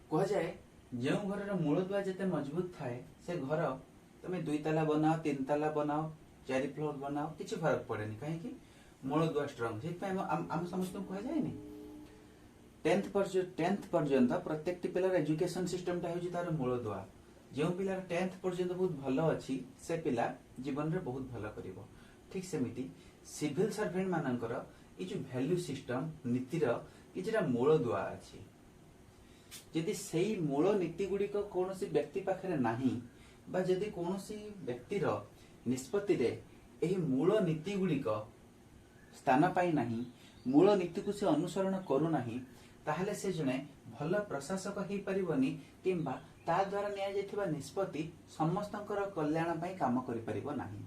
कह जाए जो घर मूल दुआ जिते मजबूत थाए से घर तुम 2 ताला बनाओ 3 ताला बनाओ 4 फ्लोर बनाओ किसी फर्क पड़ेनि कहीं मूल दुआ स्ट्रंग से आम समस्त कह जाए 10th पर्यंत प्रत्येक पिलार एजुकेशन सिस्टम तार मूल दुआ जो पिलार 10th पर्यंत बहुत भल अच्छी से पिला जीवन में बहुत भल कर ठीक सेमती सिविल सर्वेंट मानकर ये जो वैल्यू सिस्टम नीतिर किछिटा मूल दुआ अच्छी यदि सही मूल नीति गुड़िक कौन व्यक्ति पाखे नाही बा जदि कौन व्यक्तिर निष्पत्ति रे मूल नीति गुड़िक स्थान पाई नाही मूल नीति को से अनुसरण करू नाही ताहले से जने भल प्रशासक हो परिबनी किंबा ता द्वारा निया जायथिबा निष्पत्ति समस्तंकर कल्याण पई काम करि परिबो नाही।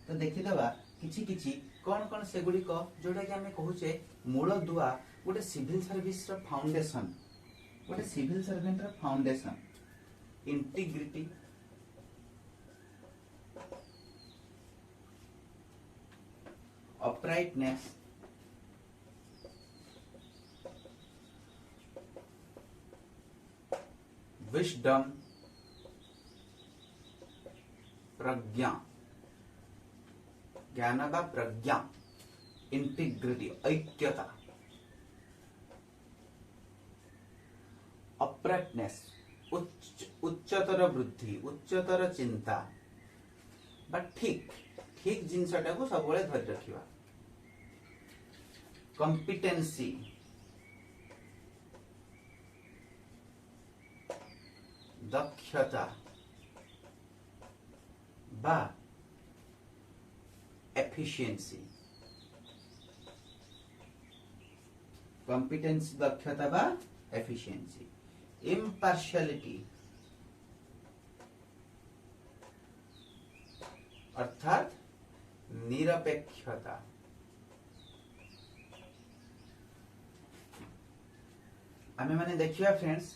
तो देखिदबा किछि किछि कौन कौन से गुड़िक जोटा कि आमे कहूचे मूल दुआ गोटे सिविल सर्विस रो फाउंडेशन गोटे सिविल सर्वेंट रो फाउंडेशन इंटीग्रिटी अपराइटनेस विजडम प्रज्ञा ज्ञान बा प्रज्ञा इंटीग्रिटी ऐक्यता अपराइटनेस उच्चतर वृद्धि उच्चतर चिंता बा ठीक ठीक जिनसटा को सब बळे धरि रखिबा कॉम्पिटेंसी दक्षता बा एफिशिएंसी कॉम्पिटेंसी दक्षता बा एफिशिएंसी इम्पार्शियलिटी अर्थात निरपेक्षता आमे माने देखिया फ्रेंड्स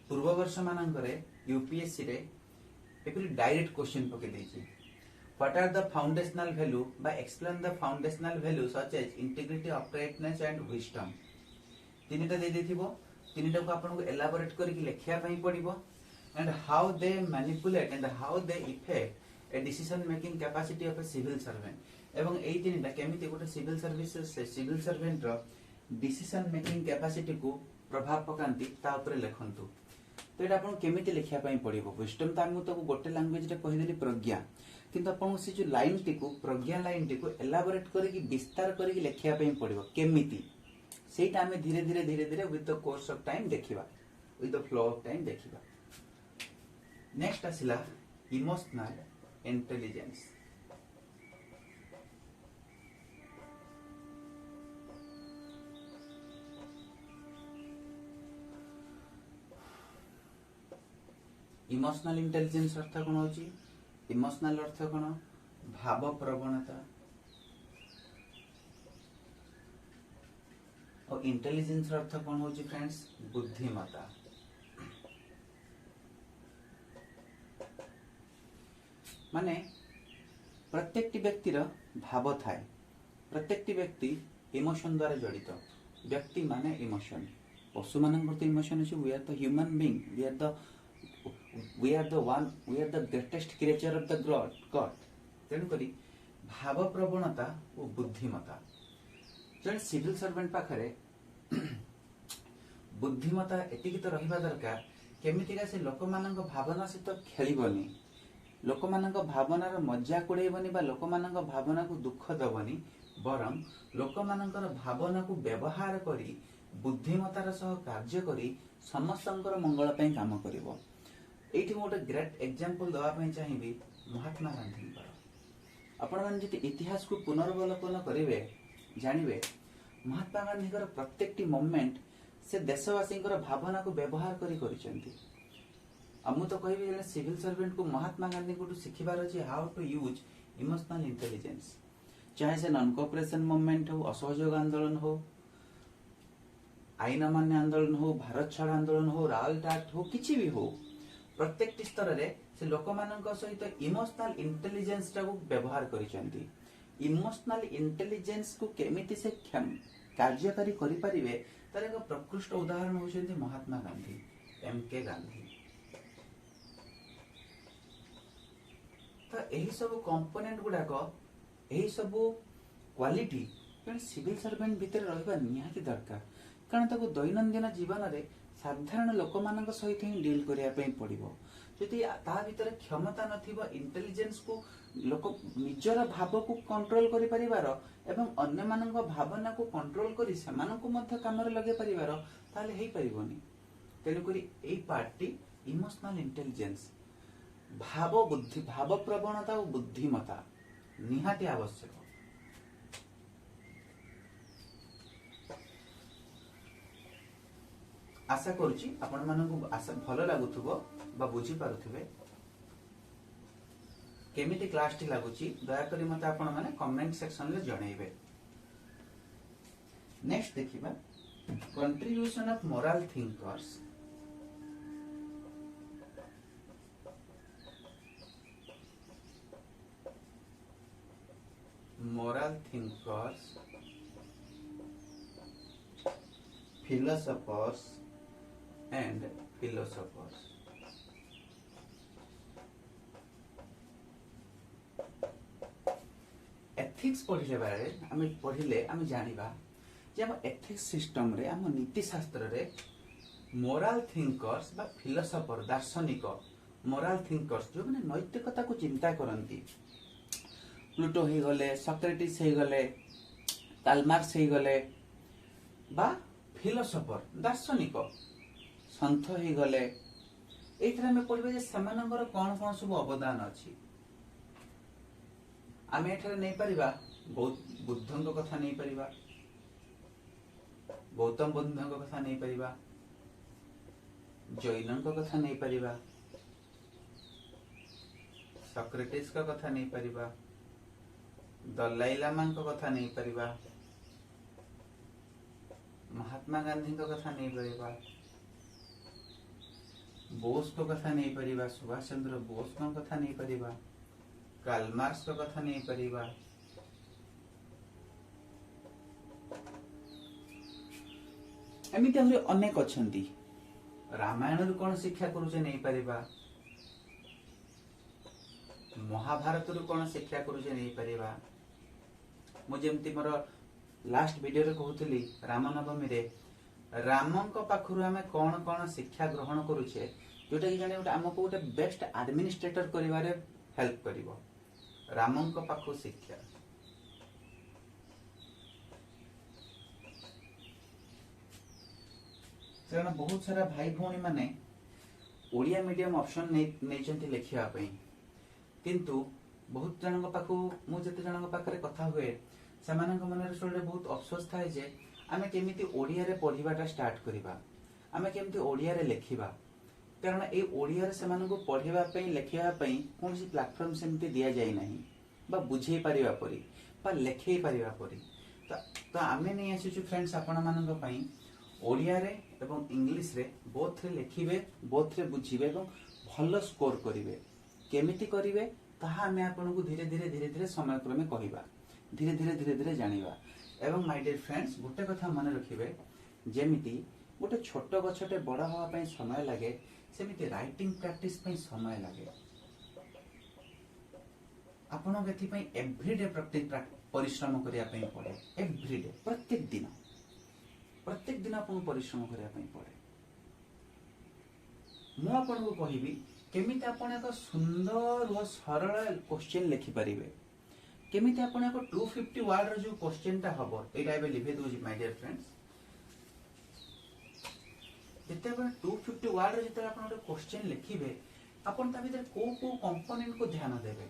पूर्व वर्ष मानकरे यूपीएससी रे एपरि डायरेक्ट क्वेश्चन पके देछि what are the foundational value by explain the foundational value such as integrity uprightness and wisdom तीनटा दे देथिबो तीनटा को आपन को एलाबोरेट करके लिखिया पई पड़िबो and how they manipulate and how they affect a decision making capacity of a civil servant एवं एई तीनटा केमिति गोटे सिविल सर्विस सिविल सर्वेंट रो डिसीजन मेकिंग कैपेसिटी को प्रभाव पकांती ता ऊपर लिखंतु। तो एटा आपन केमिति लिखिया पई पड़िबो विजडम त हम तो गोटे लैंग्वेज रे कहि देली प्रज्ञा किंतु आपन से जो लाइन टी को प्रज्ञा लाइन टी को एलाबोरेट करके विस्तार करके लिखिया पई पड़िबो केमिति सेटा हमें धीरे धीरे धीरे धीरे with the course of time देखिबा with the flow of time देखिबा। नेक्स्ट आसिला इमोशनल इंटेलिजेंस इमोशनल इंटेलिजेंस अर्थ कोन होची इमोशनल अर्थ कोन भाव प्रवणता और इंटेलिजेंस अर्थ कोन होची फ्रेंड्स बुद्धिमत्ता। माने प्रत्येक व्यक्तिर भाव थाए प्रत्येक व्यक्ति इमोशन द्वारा जड़ित व्यक्ति माने इमोशन पशु मानकर तो इमोशन अछि we are the human being we are the greatest creature of the god तेणु करी भाव प्रवणता और बुद्धिमत्ता जन सिविल सर्वेंट पाखरे बुद्धिमत्ता एतिक तो रहिबा दरकार केमितिका से लोक मानक भावना सहित खेलिबनी लोक मानक भावनार मजाक उड़ेबनी बा लोक मानक भावना को दुख दबनी बरं लोक मानकर भावना को व्यवहार करी बुद्धिमत्तार सह कार्य करी समस्तंकर मंगल पई काम करिवो। एठी मोटे ग्रेट एग्जांपल दवा पई चाहिबी महात्मा गांधी आपण मान जति इतिहास को पुनर्वलोकन करिवे जानिबे महात्मा गांधी कर प्रत्येकटी मोमेंट से देशवासी भावना को व्यवहार करी करिसेंती। अमु तो कहबी जने सिविल सर्वेंट को महात्मा गांधी को सिखिबार अछि how to use emotional intelligence चाहे से नॉन कोऑपरेशन मूवमेंट हो असहयोग आंदोलन हो आईन अमान्य आंदोलन हो भारत छाड़ आंदोलन हो रावल एक्ट हो किछि भी हो प्रत्येक स्तर रे से लोक मानक सहित इमोशनल इंटेलिजेंस को व्यवहार करिसेंती। इमोशनल इंटेलिजेंस को केमिति से कार्यकारी करि परिबे तार एक प्रकृष्ट उदाहरण होचंती महात्मा गांधी एम.के. गांधी। तो यही सब कंपोनेंट गुड़ाक यही सब क्वालिटी जन सिविल सर्वेंट भितर रहिबा निहाती दरकार कारण ताको दैनंदिन जीवन रे साधारण लोक मानक सहित ही डील करिया पई पड़िबो जदि ता भितर क्षमता नथिबो इंटेलिजेंस को लोक निजर भाव को कंट्रोल करि परिवार एवं अन्य मानक भावना को कंट्रोल करि सेमानकु मध्य काम रे लगे परिवार ताले हेई परिबोनी तेनु करी एई पार्टी इमोशनल इंटेलिजेंस भाव बुद्धि भाव प्रवणता और बुद्धिमता निहाती आवश्यक। आशा करुची आपण मानकु आशा भलो लागुथुबो बा बुझी पारुथिबे केमिति क्लास टी लागुची दया करी मते आपण माने कमेंट सेक्शन रे जणैबे। नेक्स्ट देखिबा contribution of moral thinkers. moral thinkers, philosophers and philosophers। Ethics पढ़िले बारे आमे पढ़िले आमे जानिबा जे हम एथिक्स सिस्टम रे हम नीति शास्त्र रे मोरल थिंकर्स बा फिलोसोफर दार्शनिक मोरल थिंकर्स जो माने नैतिकता को चिंता करंती प्लूटो ही गले सक्रेटिस ही गले कार्ल मार्क्स ही गले बा फिलोसोफर दार्शनिक संत ही गले एथरा में पढ़बे जे समानंगर कोन कोन सब अवदान अछि आमे एठारे नै परिबा बुद्धंग कथा नै परिबा गौतम बुद्धंग कथा नै परिबा जैनंग कथा नै परिबा सक्रेटिस का कथा नै परिबा दलाई लामा कथा नहीं परिबा महात्मा गांधी कथा नहीं परिबा बोस को कथा नहीं परिबा सुभाष चंद्र बोस को कथा नहीं परिबा कार्ल मार्क्स को कथा नहीं परिबा एमिति हमरे अनेक अछंती रामायण रु कोन शिक्षा करूचे नहीं परिबा महाभारत रु कोन शिक्षा करूचे नहीं परिबा मु जेमती मोर लास्ट वीडियो रे कहउतली रामनवमी रे रामंक पाखरु हमें कोन कोन शिक्षा ग्रहण करूचे जोटा कि जाने हमको गोटे बेस्ट एडमिनिस्ट्रेटर करिवारे हेल्प करिवो रामंक पाखु शिक्षा कारण बहुत सारा भाई भौणी माने ओडिया मीडियम ऑप्शन नै चंती लिखिया पई किंतु बहुत जनक पाखु मु जते जनक पाखरे कथा हुए सेमानक मनरे सोले बहुत अफसोस थाए जे आमे केमिति ओडिया रे पढिबाटा स्टार्ट करिबा आमे केमिति ओडिया रे लेखिबा कारण ए ओडिया रे सेमानक पढिबा पई लेखिबा पई कोनसी प्लेटफॉर्म सेमति दिया जाय नाही बा बुझेई परिबा परी बा लेखै परिबा परी तो आमे नै आसीछु फ्रेंड्स आपण मानक पई ओडिया रे एवं इंग्लिश रे बोथ रे लेखिबे बोथ रे बुझिबे एवं भलो स्कोर करिवे केमिति करिवे ताहा आमे आपनको धीरे धीरे धीरे धीरे समय क्रमे कहिबा धीरे धीरे धीरे धीरे जानिबा एवं माय डियर फ्रेंड्स गोटे कथा मन रखिबे जेमिति गोटे छोट गछटे बड़ा होवा पई समय लागे सेमिति राइटिंग प्रैक्टिस पई समय लागे आपण गति पई एवरीडे परिश्रम करिया पई पड़े एवरीडे प्रत्येक दिन आपण परिश्रम करिया पई पड़े मु आपनको कहिबी केमिति आपण एक सुंदर और सरल क्वेश्चन लिखि परिबे केमिति आपण एक 250 वर्ड रो जो क्वेश्चन ता हबो एटा एबे लिखि दोजी माय डियर फ्रेंड्स जते आपण 250 वर्ड रो जते आपण एक क्वेश्चन लिखिबे आपण ता भीतर को कंपोनेंट को ध्यान देबे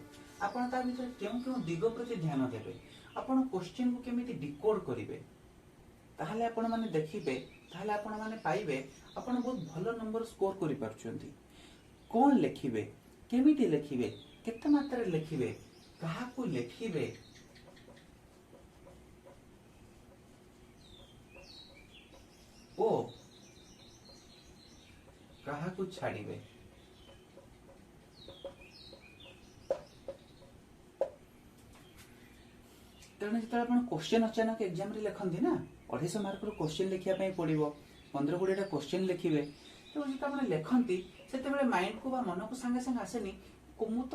आपण ता भीतर केउ दिग प्रति ध्यान देबे आपण क्वेश्चन को केमिति डिकोड करिवे ताहाले आपण माने देखिबे ताहाले आपण माने पाइबे आपण बहुत भलो नंबर स्कोर करि परछंती कौन लिखिबे केमिति लिखिबे केते मात्रा लिखिबे कहा को लिखिबे ओ कहा को छाड़िबे कारण जत आपण क्वेश्चन अचानक एग्जाम रे लिखंती ना 250 मार्क रो क्वेश्चन लिखिया पई पड़िबो 15-20 टा क्वेश्चन लिखिबे ତେଣୁ ଯେତେବେଳେ ଆପଣ ଲେଖନ୍ତି ସେତେବେଳେ ମାଇଣ୍ଡକୁ ବା ମନକୁ ସାଙ୍ଗେ ସାଙ୍ଗେ ଆସେନି ମୁଁ ତ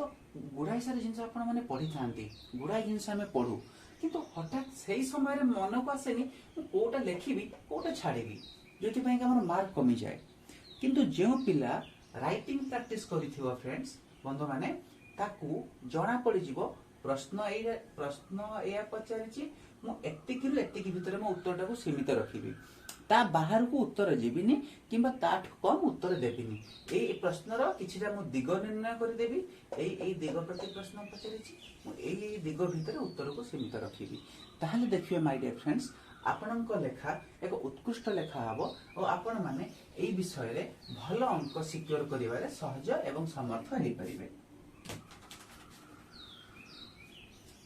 ଗୁଡ଼ାଏ ସାରା ଜିନିଷ ଆପଣମାନେ ପଢ଼ିଥାନ୍ତି, ଗୁଡ଼ାଏ ଜିନିଷ ଆମେ ପଢ଼ୁ, କିନ୍ତୁ ହଠାତ୍ ସେଇ ସମୟରେ ମନକୁ ଆସେନି ମୁଁ କୋଉଟା ଲେଖିବି କୋଉଟା ଛାଡ଼ିବି, ଯୋଉଥିପାଇଁ କି ଆମର ମାର୍କ କମିଯାଏ। କିନ୍ତୁ ଯେଉଁ ପିଲା ରାଇଟିଂ ପ୍ରାକ୍ଟିସ୍ କରିଥିବ ଫ୍ରେଣ୍ଡସ୍ ବନ୍ଧୁମାନେ, ତାକୁ ଜଣା ପଡ଼ିଯିବ ପ୍ରଶ୍ନ ଏଇଆ ପଚାରିଛି, ମୁଁ ଏତିକିରୁ ଏତିକି ଭିତରେ ମୋ ଉତ୍ତରଟାକୁ ସୀମିତ ରଖିବି, ତା ବାହାରକୁ ଉତ୍ତର ଯିବିନି କିମ୍ବା ତାଠୁ କମ୍ ଉତ୍ତର ଦେବିନି। ଏଇ ପ୍ରଶ୍ନର କିଛିଟା ମୁଁ ଦିଗ ନିର୍ଣ୍ଣୟ କରିଦେବି, ଏଇ ଦିଗ ପ୍ରତି ପ୍ରଶ୍ନ ପଚାରିଛି, ମୁଁ ଏଇ ଦିଗ ଭିତରେ ଉତ୍ତରକୁ ସୀମିତ ରଖିବି। ତାହେଲେ ଦେଖିବେ ମାଇ ଡିୟର ଫ୍ରେଣ୍ଡସ୍, ଆପଣଙ୍କ ଲେଖା ଏକ ଉତ୍କୃଷ୍ଟ ଲେଖା ହେବ ଓ ଆପଣମାନେ ଏଇ ବିଷୟରେ ଭଲ ଅଙ୍କ ସିକ୍ୟୁର କରିବାରେ ସହଜ ଏବଂ ସମର୍ଥ ହେଇପାରିବେ।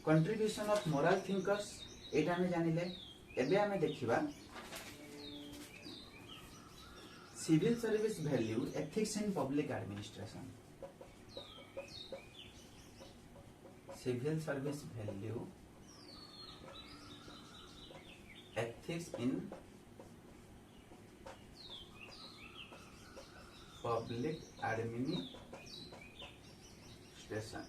କଣ୍ଟ୍ରିବ୍ୟୁସନ ଅଫ ମୋରାଲ ଥିଙ୍କର୍ସ ଏଇଟା ଆମେ ଜାଣିଲେ। ଏବେ ଆମେ ଦେଖିବା civil service value ethics in public administration. Civil service value ethics in public administration।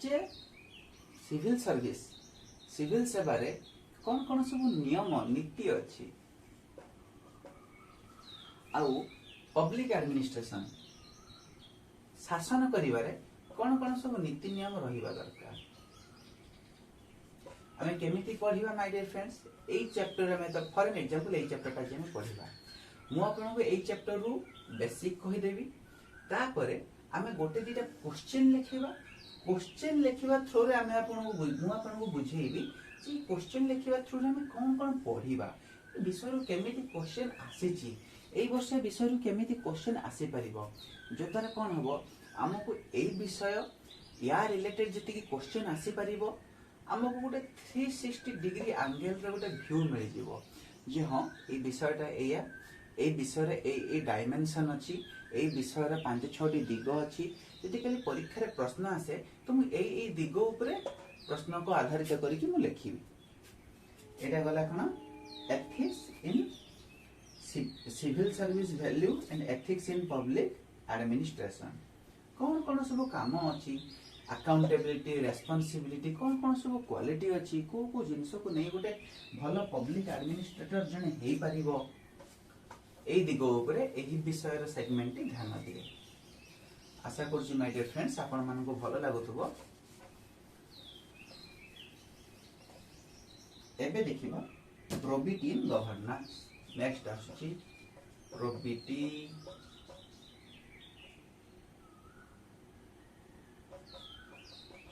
जे सिविल सर्विस सिविल सेवारे कौन कौन सब नियम नीति अच्छी आउ पब्लिक एडमिनिस्ट्रेशन शासन करिवारे कौन कौन सब नीति नियम रहिबा दरकार। हमें केमिति पढ़िबा माय डियर फ्रेंड्स, एई चैप्टर में तो फॉर एन एग्जांपल एई चैप्टर का जे हम पढ़िबा, मु आपन को एई चैप्टर रु बेसिक कहि देबी, तापरे हमें गोटे दिटा क्वेश्चन लिखिबा, क्वेश्चन लिखिबा थ्रू रे हमें आपन को बुझेइबी जे क्वेश्चन लिखिबा थ्रू रे हमें कोन कोन पढ़िबा, विषय रु केमिति क्वेश्चन आसीची, एई वर्ष विषय रु केमिति क्वेश्चन आसी परिबो, जो तारा कोन हबो हमको एई विषय या रिलेटेड जति कि क्वेश्चन आसी परिबो, हमको गोटे 360 डिग्री एंगल रे गोटे व्यू मिल जिवो जे हां ए विषयटा एया, ए विषय रे ए डायमेंशन अछि, ए विषय रे 5-6 दिग अछि, जति खाली परीक्षा रे प्रश्न आसे तो मु ए दिग ऊपर प्रश्न को आधारित करी कि मु लिखिबी। एटा गला कोन ethics in civil service value and ethics in public administration. कौन कौन सब काम अछि, अकाउंटेबिलिटी, रेस्पॉन्सिबिलिटी, कौन कौन सब क्वालिटी अछि, को जिंस को नहीं गोटे भलो पब्लिक एडमिनिस्ट्रेटर जने हेई परिबो, एई दिगो ऊपर एही विषय रो सेगमेंट ध्यान दिए। आशा करछि माय डियर फ्रेंड्स आपण मानको भलो लागुथबो। एबे देखिबा प्रोबिटी इन गवर्नेंस। नेक्स्ट आछि प्रोबिटी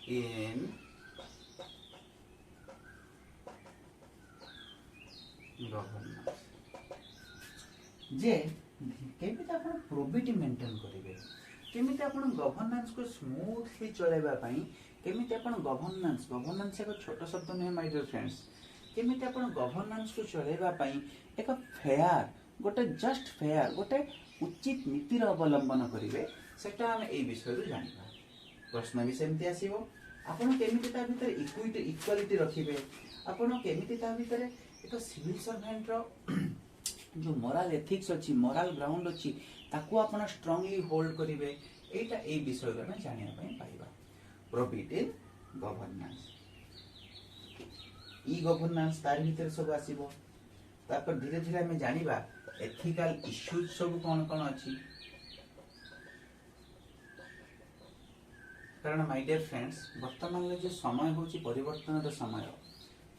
in governance। जे केमिति आपण प्रोबिटी मेंटेन करिवे, केमिति आपण गवर्नेंस को स्मूथली चलेबा पई, केमिति आपण गवर्नेंस एक छोट शब्द नहीं माय डियर फ्रेंड्स, केमिति आपण गवर्नेंस को चलेबा पई एक फेयर गोटे जस्ट फेयर गोटे उचित नीति अवलंबन करिवे, सेटा हम ए विषय रो जानिबा। प्रश्न भी सेमती आसीबो, आपण केमिति ता भीतर इक्वालिटी रखिबे, आपण केमिति ता भीतर एक सिविल सर्वेंट रो जो मोरल एथिक्स अछि, मोरल ग्राउंड अछि, ताकू आपण स्ट्रांगली होल्ड करिवे, एटा ए विषय रो हम जानिया पई पाइबा। Probity in governance, e governance तार भीतर सब आसीबो। तापर धीरे धीरे हम जानिबा एथिकल इश्यूज सब कोन कोन अछि, कारण माय डियर फ्रेंड्स वर्तमान जो समय होची परिवर्तन समय,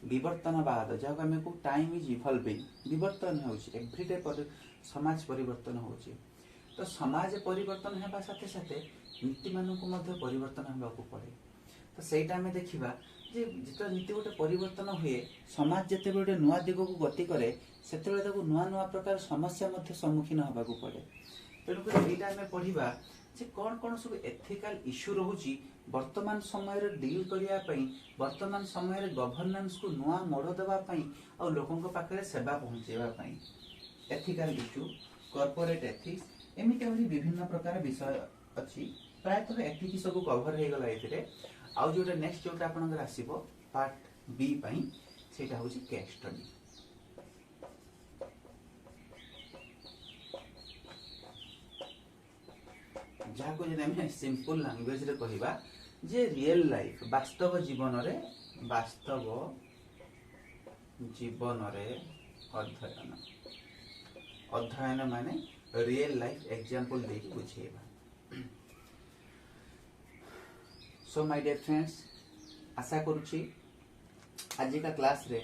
विवर्तनवाद जहाँ आम को टाइम इज इवॉल्विंग, विवर्तन होची एवरीडे समाज परिवर्तन होची, तो समाज परिवर्तन हेबा साथे साथे नीति मानक मध्य परिवर्तन हेबा को पड़े। तो सेटा आम देखिबा जे जितो नीति गोटे परिवर्तन हुए, समाज जते गोटे नुआ दिग को गति करे, सेतेबेले ताको नुआ नुआ प्रकार समस्या मध्य सम्मुखीन हेबा को पड़े। तेणु एटा आम पढ़िबा जे कौन कौन सब एथिकल इश्यू रहुची वर्तमान समय रे डील करिया पई, वर्तमान समय रे गवर्नेंस को नुआ मोड़ देबा पई आ लोकन को पाखरे सेवा पहुंचेबा पई। एथिकल इश्यू, कॉर्पोरेट एथिक्स, एमिते होरी विभिन्न प्रकार विषय अछि। प्रायतः एथिक्स सब कवर हे गला एथिरे। आ जोटा नेक्स्ट जोटा आपनकर आसीबो पार्ट बी पई, सेटा होची केस स्टडी। ଯାହାକୁ ଯଦି ଆମେ ସିମ୍पल ଲାंग्वेज रे कहिबा जे रियल लाइफ वास्तव जीवन रे अध्ययन अध्ययन माने रियल लाइफ एग्जांपल देखि बुझेबा। सो माय डियर फ्रेंड्स, आशा करूची आज का क्लास रे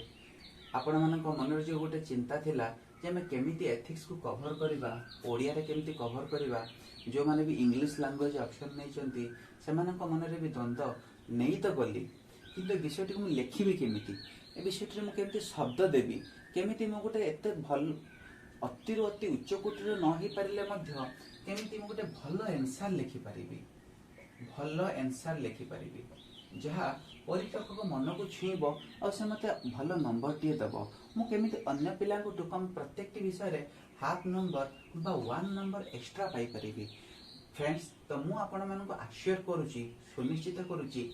आपण मानक मन जो गोटे चिंता थिला जे हमें केमिति एथिक्स को कवर करिबा, ओडिया रे केमिति कवर करिबा, जो माने भी इंग्लिश लैंग्वेज ऑप्शन नै चंती सेमानक मन रे भी द्वंद्व नै तो गली, किंतु विषयटी को लिखिबी केमिति, ए विषयटी मु केमिति शब्द देबी, केमिति मु गोटे एते भल अति अति उच्च कोटि न ही पारिले मध्य केमिति मु गोटे भल आंसर लिखि पारिबी, भल आंसर लिखि पारिबी जहा परीक्षक को मन को छुईब और से मते भल नंबर टी दब। मु केमिति अन्य पिला को टू कम प्रत्येक विषय रे हाफ नंबर बा 1 नंबर एक्स्ट्रा पाई परिबी। फ्रेंड्स, तो मु आपण मन को आश्योर करूची, सुनिश्चित करूची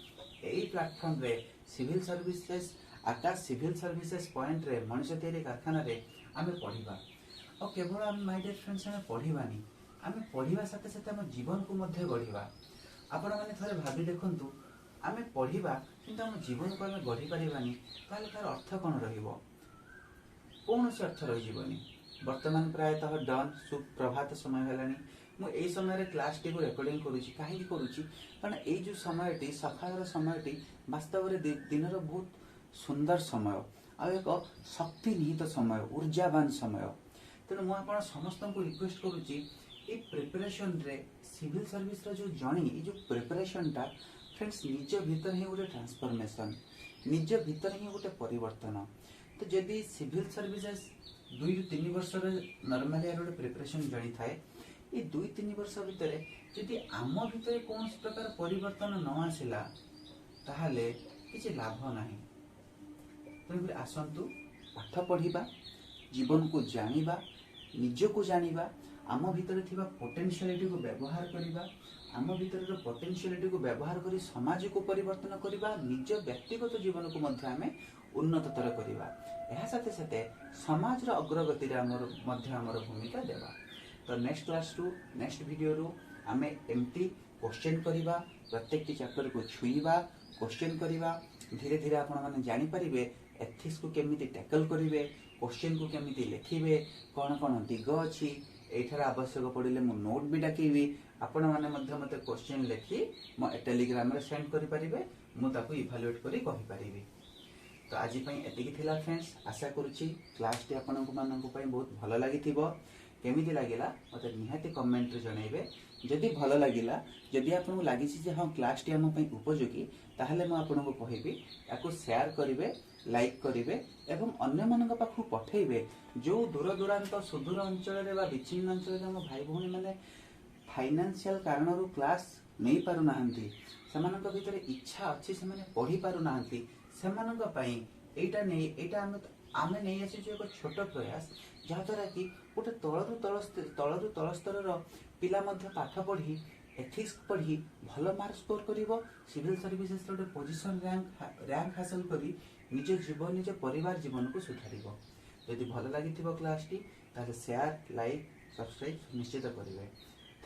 एई प्लेटफॉर्म रे सिविल सर्विसेज आकाश सिविल सर्विसेज पॉइंट रे मनुष्य तैयारी कारखाना रे आमे पढिबा और केवल हम माय डियर फ्रेंड्स आमे पढिबानी, आमे पढिबा साथे साथे हम जीवन को मध्ये गढिबा। आपण माने थरे भाबी देखंतु आमे पढ़िबा किंतु हम जीवन को आमे गढ़ी पारिबानी ताले तार अर्थ कोन रहिबो, कौन से अर्थ रहि जीवनी। वर्तमान प्रायतः डन सुप्रभात समय हेलानी, मु एई समय रे क्लास टी को रिकॉर्डिंग करूची, काहे करूची कारण एई जो समयटी सकाळर समयटी वास्तव रे दिन रो बहुत सुंदर समय आ एक शक्ति निहित समय, ऊर्जावान समय। तेणु मु आपण समस्त को रिक्वेस्ट करूची ए प्रिपरेशन रे सिविल सर्विस रो जो जर्नी, ए जो प्रिपरेशन टा फ्रेंड्स निज भीतर ही गोटे ट्रांसफॉर्मेशन, निज भीतर ही गोटे परिवर्तन। तो जदि सिविल सर्विसेज 2 ରୁ 3 वर्ष नॉर्मली गोटे प्रिपरेशन जड़ी थाए, ये 2-3 वर्ष भितर जदि आम भीतर कौन प्रकार परिवर्तन न आसला ताहले किसी लाभ नाही। तेणुकर आसंतु पाठ पढ़िबा, जीवन को जानिबा, निज को जानिबा, आम भीतर थिबा पोटेंशियलिटी को व्यवहार करिबा, आम भीतर पोटेंशियलिटी को व्यवहार करी समाज को परिवर्तन करिबा, निज व्यक्तिगत जीवन को मध्य आमे उन्नततर करिबा। एहा साथे साथे समाज रो अग्रगति रे हमर भूमिका देबा। तो नेक्स्ट क्लास रु नेक्स्ट वीडियो रु आमे एमती क्वेश्चन करिबा, प्रत्येक चैप्टर को छुईबा, क्वेश्चन करिबा, धीरे धीरे आपण माने जानि परिबे एथिक्स को केमिति टैकल करिवे, क्वेश्चन को केमिति लिखिबे, कोन कोन दिग अछि। एठार आवश्यक पड़िले मु नोट भी डाकिबी, आपण माने मध्य मते क्वेश्चन लिखि म टेलीग्राम रे सेंड करि परिबे, मु ताको इवैल्यूएट करि कहि परिबी। तो आज पई एतिकी थिला फ्रेंड्स, आशा करूची क्लास टी आपण को मानन को पई बहुत भलो लागिथिबो। केमिति लागिला मते निहाती कमेंट रे जणैबे। जदि भलो लागिला, जदि आपन को लागिछि जे हां क्लास टी हम पई उपयोगी, ताहले म आपण को कहिबी याको शेयर करिवे, लाइक करिवे एवं अन्य मानक पाखु पठेइबे जो दूर दूरांत सुदूर अंचल रे बा विच्छिन्न अंचल रे हम भाई भौणी माने फाइनेंशियल कारणरू क्लास नहीं पारु नाहंती, सेमानक भीतर इच्छा अछि सेमाने पढ़ी पारु नाहंती, सेमानक पई एटा आमे नहीं आसी जो एक छोट प्रयास जहा द्वारा कि गोटे तळरु तळ स्तर पिला मध्य पाठ पढ़ी एथिक्स पढ़ी भल मार्क स्कोर करिवो, सिविल सर्विसेस रो पोजीशन रैंक हासिल करी निज जीवन निज परिवार जीवन को सुधारिबो। यदि भल लागिथिबो क्लास टी ताले शेयर लाइक सब्सक्राइब निश्चित करिवे।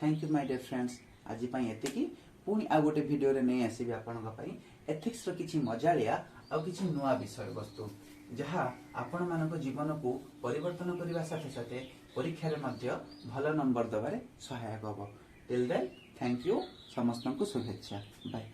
Thank you my dear friends, आज पई एतिकी पुनी आ गोटे वीडियो रे नै आसीबे आपन पई एथिक्स रो किछि मजालिया आ किछि नुवा विषय वस्तु जहा आपण मानक जीवन को परिवर्तन करबा साथे साथे परीक्षा रे मध्य भल नंबर दबारे सहायक होबो। टिल देन थैंक यू, समस्त को शुभेच्छा, बाय।